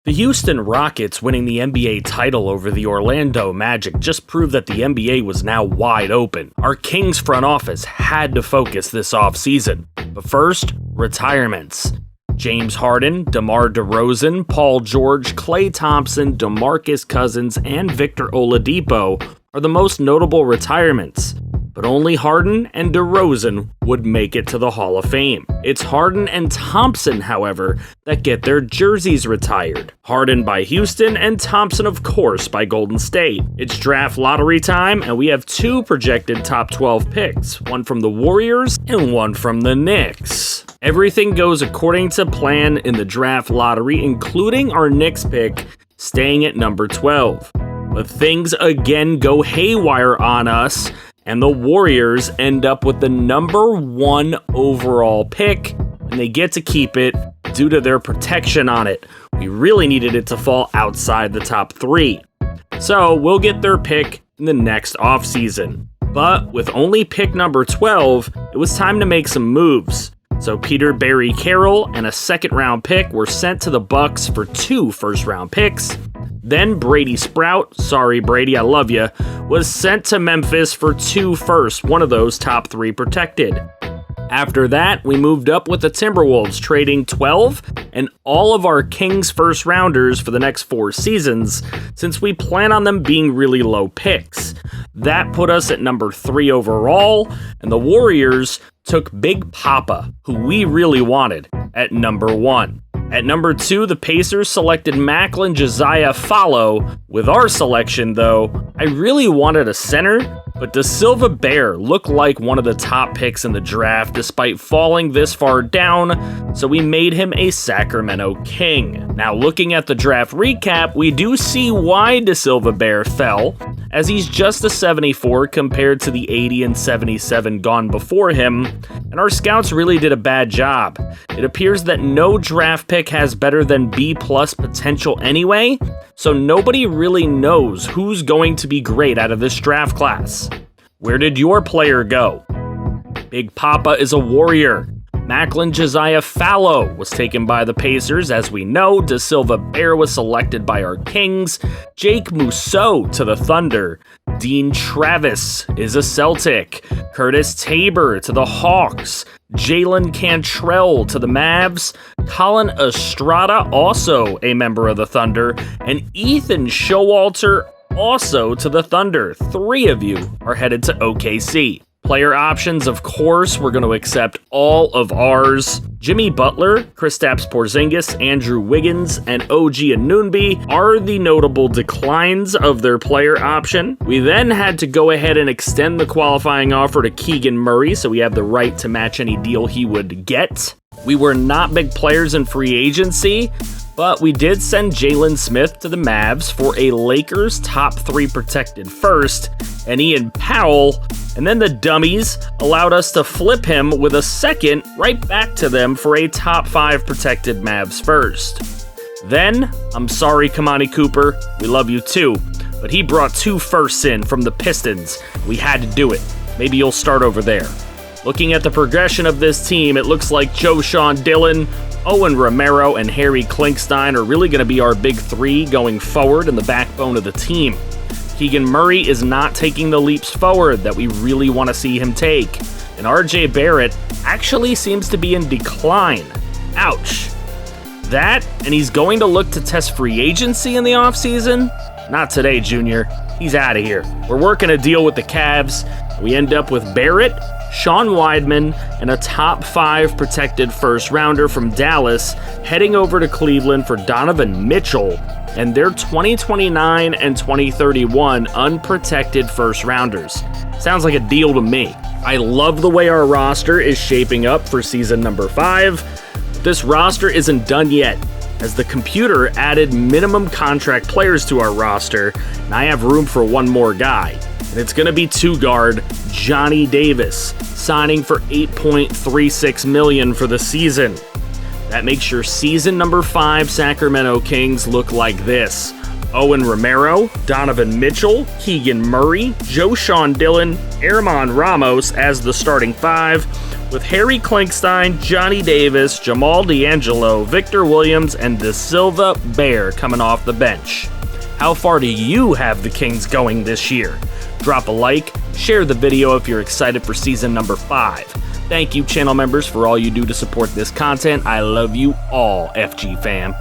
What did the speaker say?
The Houston Rockets winning the NBA title over the Orlando Magic just proved that the NBA was now wide open. Our Kings front office had to focus this offseason. But first, retirements. James Harden, DeMar DeRozan, Paul George, Klay Thompson, DeMarcus Cousins, and Victor Oladipo are the most notable retirements. But only Harden and DeRozan would make it to the Hall of Fame. It's Harden and Thompson, however, that get their jerseys retired. Harden by Houston and Thompson, of course, by Golden State. It's draft lottery time, and we have two projected top 12 picks, one from the Warriors and one from the Knicks. Everything goes according to plan in the draft lottery, including our Knicks pick staying at number 12. But things again go haywire on us, and the Warriors end up with the number 1 overall pick, and they get to keep it due to their protection on it. We really needed it to fall outside the top 3. So we'll get their pick in the next offseason. But with only pick number 12, it was time to make some moves. So Peter Barry Carroll and a second-round pick were sent to the Bucks for 2 first-round picks. Then Brady Sprout, sorry Brady, I love ya, was sent to Memphis for 2 firsts, one of those top 3 protected. After that, we moved up with the Timberwolves, trading 12 and all of our Kings first rounders for the next 4 seasons, since we plan on them being really low picks. That put us at number 3 overall, and the Warriors took Big Papa, who we really wanted, at number 1. At number 2, the Pacers selected Macklin Josiah Follow. With our selection, though, I really wanted a center, but Da Silva Bear looked like one of the top picks in the draft despite falling this far down, so we made him a Sacramento King. Now, looking at the draft recap, we do see why Da Silva Bear fell, as he's just a 74 compared to the 80 and 77 gone before him, and our scouts really did a bad job. It appears that no draft pick has better than B+ potential anyway, so nobody really knows who's going to be great out of this draft class. Where did your player go? Big Papa is a Warrior. Macklin Josiah Fallow was taken by the Pacers, as we know. Da Silva Bear was selected by our Kings. Jake Musso to the Thunder. Dean Travis is a Celtic. Curtis Tabor to the Hawks. Jalen Cantrell to the Mavs. Colin Estrada, also a member of the Thunder. And Ethan Showalter, also to the Thunder. 3 of you are headed to OKC. Player options, of course, we're going to accept all of ours. Jimmy Butler, Kristaps Porzingis, Andrew Wiggins, and OG Anunoby are the notable declines of their player option. We then had to go ahead and extend the qualifying offer to Keegan Murray, so we have the right to match any deal he would get. We were not big players in free agency, but we did send Jalen Smith to the Mavs for a Lakers top 3 protected first, and Ian Powell, and then the dummies allowed us to flip him with a second right back to them for a top 5 protected Mavs first. Then, I'm sorry Kamani Cooper, we love you too, but he brought 2 firsts in from the Pistons. We had to do it. Maybe you'll start over there. Looking at the progression of this team, it looks like Joshawn Dillon, Owen Romero, and Harry Klinkstein are really going to be our big 3 going forward and the backbone of the team. Keegan Murray is not taking the leaps forward that we really want to see him take, and RJ Barrett actually seems to be in decline. Ouch. That, and he's going to look to test free agency in the offseason? Not today, Junior. He's out of here. We're working a deal with the Cavs. We end up with Barrett, Sean Weidman, and a top 5 protected first rounder from Dallas heading over to Cleveland for Donovan Mitchell and their 2029 and 2031 unprotected first rounders. Sounds like a deal to me. I love the way our roster is shaping up for season number 5. This roster isn't done yet, as the computer added minimum contract players to our roster, and I have room for one more guy. And it's going to be 2-guard Johnny Davis, signing for $8.36 million for the season. That makes your season number 5 Sacramento Kings look like this. Owen Romero, Donovan Mitchell, Keegan Murray, Joshawn Dillon, Herman Ramos as the starting five, with Harry Klinkstein, Johnny Davis, Jamal D'Angelo, Victor Williams, and Da Silva Bear coming off the bench. How far do you have the Kings going this year? Drop a like, share the video if you're excited for season number 5. Thank you, channel members, for all you do to support this content. I love you all, FG fam.